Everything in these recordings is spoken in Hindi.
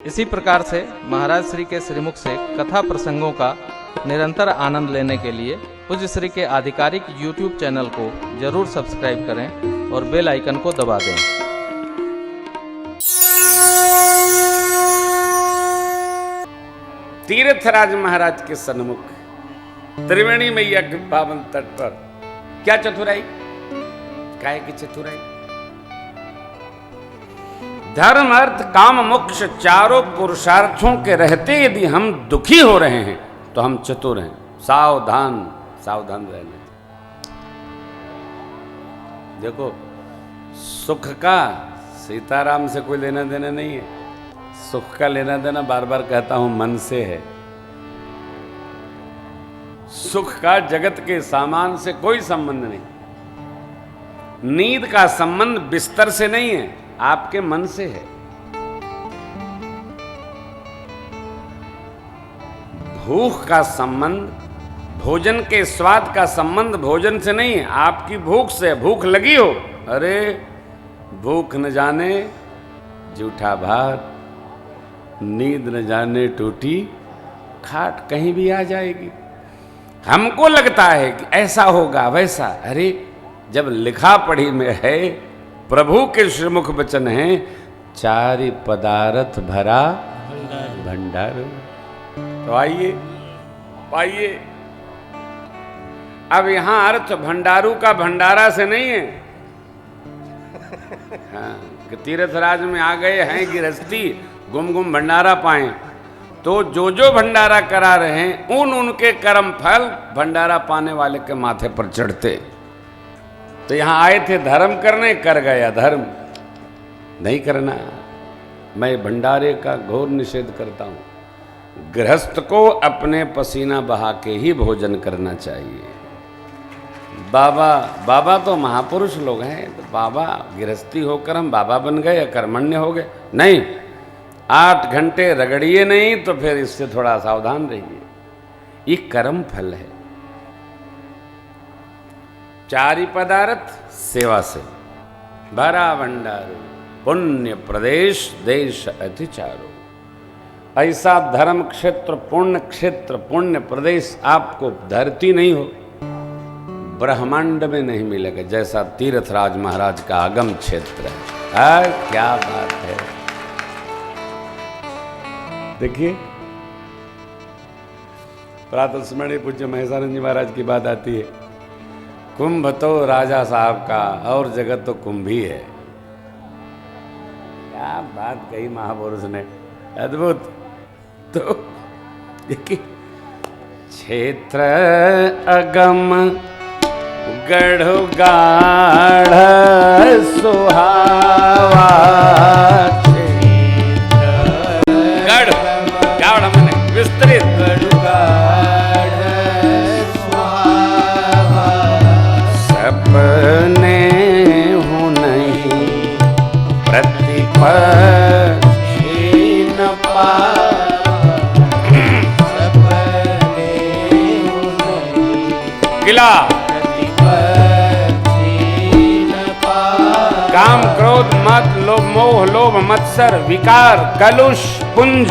इसी प्रकार से महाराज श्री के श्रीमुख से कथा प्रसंगों का निरंतर आनंद लेने के लिए पूज्य श्री के आधिकारिक YouTube चैनल को जरूर सब्सक्राइब करें और बेल आइकन को दबा दें। तीर्थराज महाराज के सन्मुख त्रिवेणी मैया के पावन तट पर क्या चतुराई, काय की चतुराई। धर्म अर्थ काम मोक्ष चारों पुरुषार्थों के रहते यदि हम दुखी हो रहे हैं तो हम चतुर हैं। सावधान सावधान रहना। देखो, सुख का सीताराम से कोई लेना देना नहीं है। सुख का लेना देना बार बार कहता हूं मन से है। सुख का जगत के सामान से कोई संबंध नहीं। नींद का संबंध बिस्तर से नहीं है, आपके मन से है। भूख का संबंध, भोजन के स्वाद का संबंध भोजन से नहीं है, आपकी भूख से। भूख लगी हो, अरे भूख न जाने जूठा भात, नींद न जाने टूटी खाट, कहीं भी आ जाएगी। हमको लगता है कि ऐसा होगा वैसा। अरे जब लिखा पढ़ी में है, प्रभु के श्रीमुख वचन है, चारि पदार्थ भरा भंडार। तो आइए पाइए। अब यहां अर्थ भंडारू का भंडारा से नहीं है। हाँ, कि तीर्थराज में आ गए हैं गृहस्थी, गुम गुम भंडारा पाएं, तो जो जो भंडारा करा रहे हैं उनके कर्म फल भंडारा पाने वाले के माथे पर चढ़ते। तो यहां आए थे धर्म करने, कर गया धर्म नहीं करना। मैं भंडारे का घोर निषेध करता हूं। गृहस्थ को अपने पसीना बहा के ही भोजन करना चाहिए। बाबा तो महापुरुष लोग हैं, तो बाबा गृहस्थी होकर हम बाबा बन गए या कर्मण्य हो गए, नहीं। 8 घंटे रगड़िए नहीं तो फिर इससे थोड़ा सावधान रहिए। ये कर्म फल है। चारि पदार्थ सेवा से भरा भंडारो, पुण्य प्रदेश देश अतिचारो। ऐसा धर्म क्षेत्र, पुण्य प्रदेश आपको धरती नहीं हो, ब्रह्मांड में नहीं मिलेगा जैसा तीर्थराज महाराज का आगम क्षेत्र है। क्या बात है। देखिए, प्रातः स्मरणीय पूज्य महेशानंद जी महाराज की बात आती है। कुंभ तो राजा साहब का और जगत तो कुंभ ही है। क्या बात कही महापुरुष ने, अद्भुत। तो देखिए, क्षेत्र अगम गढ़ गाढ़ सुहावा। विस्तृत सपने हो नहीं प्रतिपक्षी न पा। किला काम क्रोध मत लोभ मोह लोभ मत्सर विकार कलुष पुंज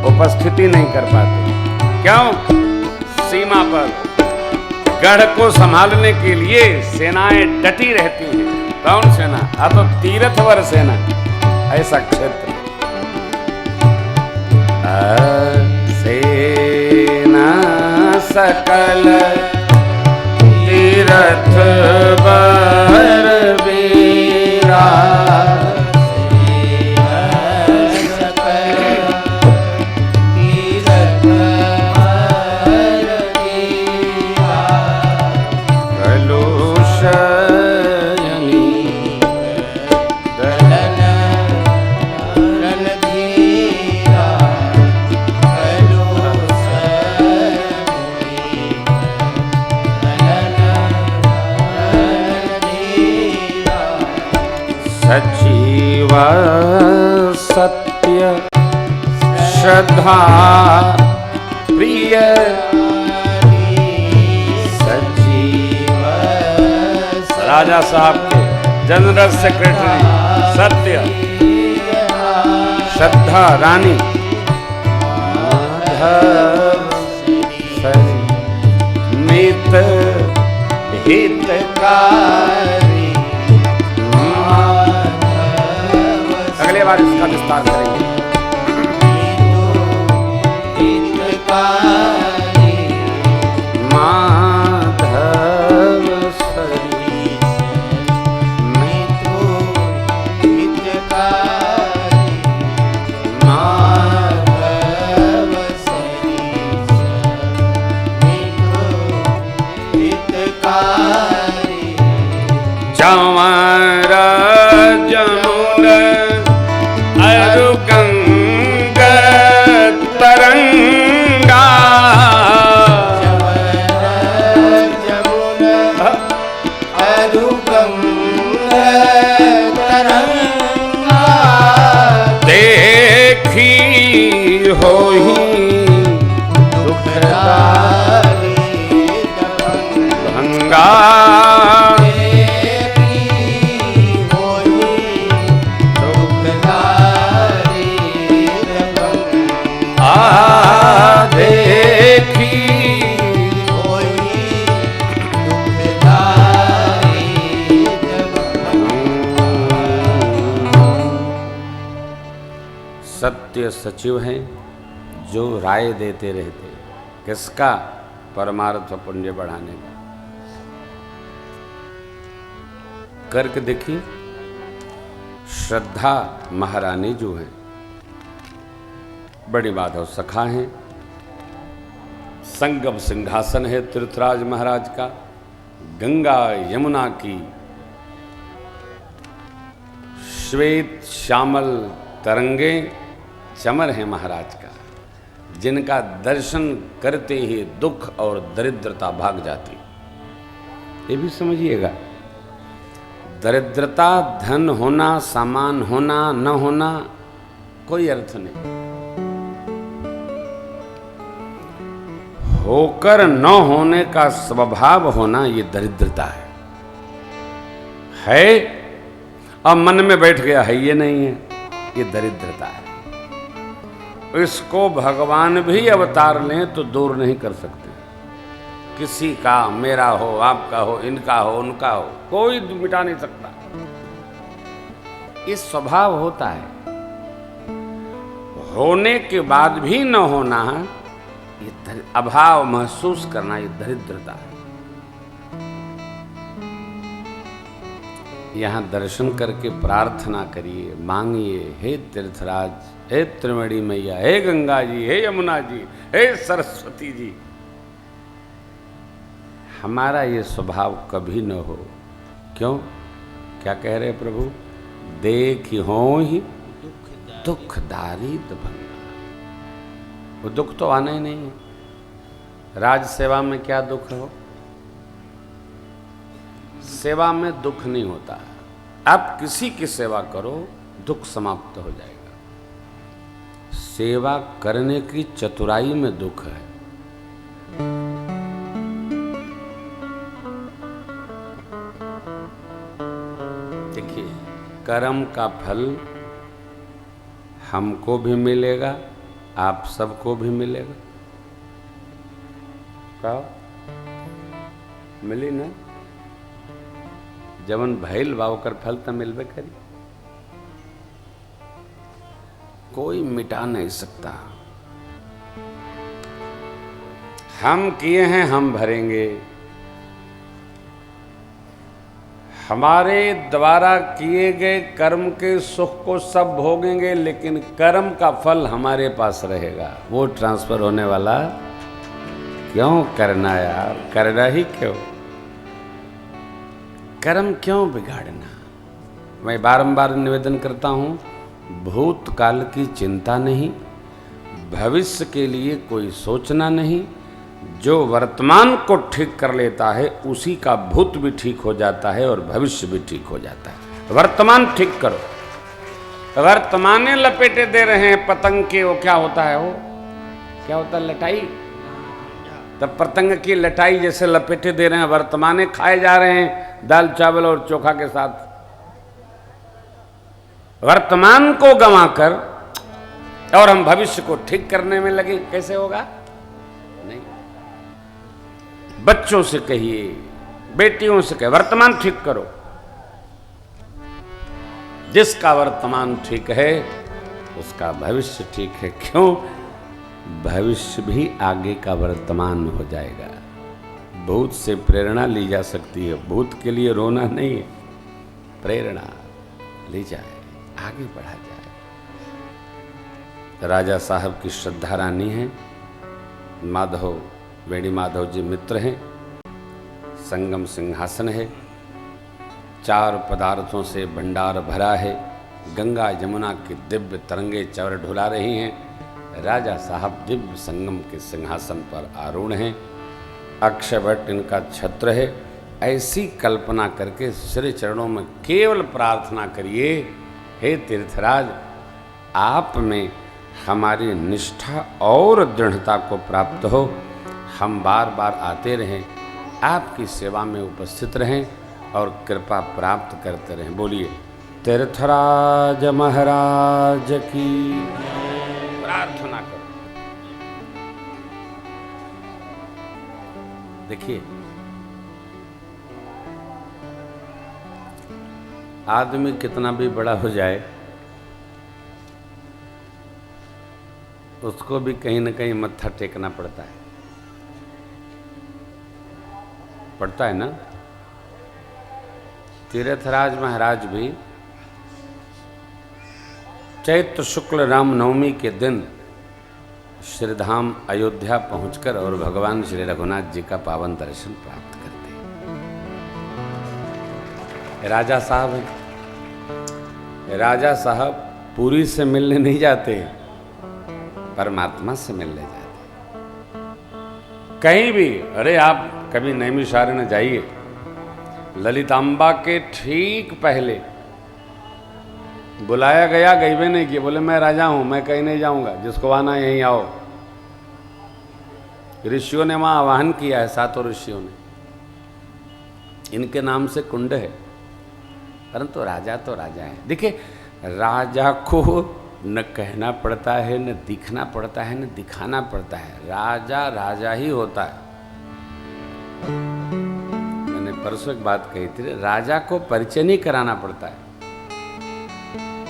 उपस्थिति नहीं कर पाते। क्यों? सीमा पर गढ़ को संभालने के लिए सेनाएं डटी रहती हैं। कौन सेना? तो तीर्थवर सेना। ऐसा क्षेत्र सेना सकल तीर्थ बर वीरा। सजीव सत्य श्रद्धा प्रिय सजीव। राजा साहब के जनरल सेक्रेटरी, सत्य श्रद्धा रानी माधव सरी मित हितकारी माधव। अगले बार इसका विस्तार करेंगे। हितकारी माधव सरी मितो हितकारी माधव सरीस मितो हितकारी। चंवर जमुन अरु गंग तरंगा जमुन अरु गंग तरंगा देखी होही दुखदारी भंगा देखी होई दुखदारी आ देखी होई दुखदारी सत्य सचिव हैं जो राय देते रहते। किसका? परमार्थ पुण्य बढ़ाने का। करके देखिए, श्रद्धा महारानी जो है, बड़ी माधव सखा हैं। संगम सिंहासन है तीर्थराज महाराज का। गंगा यमुना की श्वेत श्यामल तरंगे चमर है महाराज का, जिनका दर्शन करते ही दुख और दरिद्रता भाग जाती। ये भी समझिएगा, दरिद्रता धन होना, सामान होना, न होना कोई अर्थ नहीं। होकर न होने का स्वभाव होना ये दरिद्रता है। अब मन में बैठ गया है ये नहीं है, ये दरिद्रता है। इसको भगवान भी अवतार लें तो दूर नहीं कर सकते। किसी का, मेरा हो, आपका हो, इनका हो, उनका हो, कोई मिटा नहीं सकता। ये स्वभाव होता है। होने के बाद भी न होना, ये अभाव महसूस करना, ये दरिद्रता है। यहाँ दर्शन करके प्रार्थना करिए, मांगिए, हे तीर्थराज, हे त्रिवेणी मैया, हे गंगा जी, हे यमुना जी, हे सरस्वती जी, हमारा ये स्वभाव कभी न हो। क्यों? क्या कह रहे प्रभु? देखी हो ही दुखदारी दबंगा। वो दुख तो आना ही नहीं है। राज सेवा में क्या दुख हो? सेवा में दुख नहीं होता। आप किसी की सेवा करो, दुख समाप्त हो जाएगा। सेवा करने की चतुराई में दुख है। देखिए, कर्म का फल हमको भी मिलेगा, आप सबको भी मिलेगा। कहो मिली ना? जवन भैल बावकर फल तो मिलबे करी, कोई मिटा नहीं सकता। हम किए हैं, हम भरेंगे। हमारे द्वारा किए गए कर्म के सुख को सब भोगेंगे, लेकिन कर्म का फल हमारे पास रहेगा। वो ट्रांसफर होने वाला क्यों करना यार? करना ही क्यों? कर्म क्यों बिगाड़ना? मैं बारंबार निवेदन करता हूं, भूतकाल की चिंता नहीं, भविष्य के लिए कोई सोचना नहीं। जो वर्तमान को ठीक कर लेता है, उसी का भूत भी ठीक हो जाता है और भविष्य भी ठीक हो जाता है। वर्तमान ठीक करो। वर्तमाने लपेटे दे रहे हैं पतंग के, वो क्या होता है? वो क्या होता है? लटाई। तब पतंग की लटाई जैसे लपेटे दे रहे हैं, वर्तमाने खाए जा रहे हैं दाल चावल और चोखा के साथ। वर्तमान को गंवाकर और हम भविष्य को ठीक करने में लगे, कैसे होगा? नहीं। बच्चों से कहिए, बेटियों से कहिए, वर्तमान ठीक करो। जिसका वर्तमान ठीक है उसका भविष्य ठीक है। क्यों? भविष्य भी आगे का वर्तमान हो जाएगा। भूत से प्रेरणा ली जा सकती है, भूत के लिए रोना नहीं है, प्रेरणा ली जाए, आगे बढ़ा जाए। राजा साहब की श्रद्धा रानी है, माधव वेणी माधव जी मित्र हैं, संगम सिंहासन है, 4 पदार्थों से भंडार भरा है, गंगा यमुना की दिव्य तरंगे चवर ढुला रही हैं, राजा साहब दिव्य संगम के सिंहासन पर आरूढ़ हैं, अक्षयवट इनका छत्र है। ऐसी कल्पना करके श्री चरणों में केवल प्रार्थना करिए, हे तीर्थराज, आप में हमारी निष्ठा और दृढ़ता को प्राप्त हो, हम बार बार आते रहें, आपकी सेवा में उपस्थित रहें और कृपा प्राप्त करते रहें। बोलिए तीर्थराज महाराज की प्रार्थना करो। देखिए, आदमी कितना भी बड़ा हो जाए, उसको भी कहीं ना कहीं मत्था टेकना पड़ता है, पड़ता है ना। तीर्थराज महाराज भी चैत्र शुक्ल रामनवमी के दिन श्रीधाम अयोध्या पहुंचकर और भगवान श्री रघुनाथ जी का पावन दर्शन प्राप्त करते हैं। राजा साहब हैं, राजा साहब पुरी से मिलने नहीं जाते, परमात्मा से मिलने जाते। कहीं भी, अरे आप कभी नैमिषारण्य जाइए, ललितांबा के ठीक पहले बुलाया गया, गई भी नहीं किया, बोले मैं राजा हूं, मैं कहीं नहीं जाऊंगा, जिसको आना यहीं आओ। ऋषियों ने वहां आवाहन किया है, 7 ऋषियों ने, इनके नाम से कुंड है, परंतु राजा तो राजा है। देखिए, राजा को न कहना पड़ता है, न दिखना पड़ता है, न दिखाना पड़ता है, राजा राजा ही होता है। मैंने परसों एक बात कही थी, राजा को परिचय नहीं कराना पड़ता है।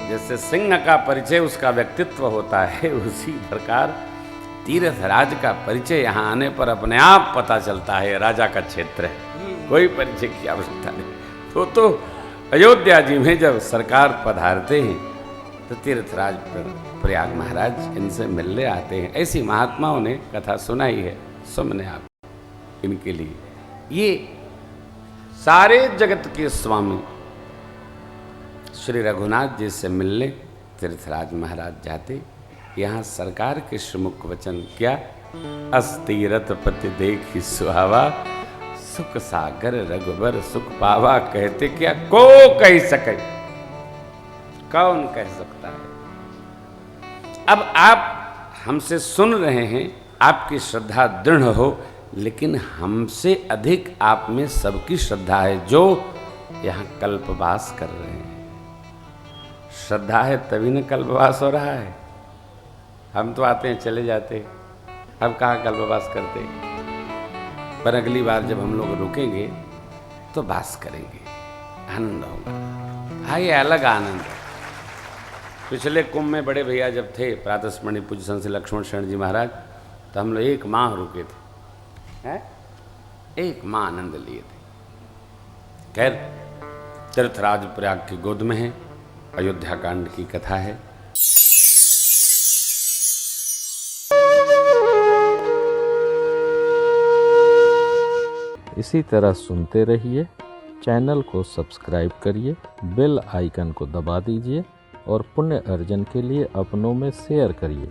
जैसे सिंह का परिचय उसका व्यक्तित्व होता है, उसी प्रकार तीर्थराज का परिचय यहाँ आने पर अपने आप पता चलता है, राजा का क्षेत्र है, कोई परिचय की आवश्यकता नहीं। तो अयोध्या जी में जब सरकार पधारते हैं तो तीर्थराज प्रयाग महाराज इनसे मिलने आते हैं। ऐसी महात्माओं ने कथा सुनाई है, सुनने आप इनके लिए। ये सारे जगत के स्वामी श्री रघुनाथ जी से मिलने तीर्थराज महाराज जाते। यहाँ सरकार के श्रीमुख वचन क्या? अस्तीरथ पति देखी सुहावा, सुख सागर रघुबर सुख पावा। कहते क्या? को कह सके, कौन कह सकता है? अब आप हमसे सुन रहे हैं, आपकी श्रद्धा दृढ़ हो, लेकिन हमसे अधिक आप में सबकी श्रद्धा है जो यहाँ कल्पवास कर रहे हैं। श्रद्धा है तभी न कल्पवास हो रहा है। हम तो आते हैं चले जाते हैं, अब कहाँ कल्पवास करते हैं। पर अगली बार जब हम लोग रुकेंगे तो वास करेंगे, आनंद होगा। हाँ, ये अलग आनंद है। पिछले कुंभ में बड़े भैया जब थे, प्रातस्मरणीय पूज्य संत श्री लक्ष्मण शरण जी महाराज, तो हम लोग 1 माह रुके थे, हैं? 1 माह आनंद लिए थे। खैर, तीर्थराज प्रयाग की गोद में है, अयोध्या कांड की कथा है। इसी तरह सुनते रहिए, चैनल को सब्सक्राइब करिए, बेल आइकन को दबा दीजिए और पुण्य अर्जन के लिए अपनों में शेयर करिए।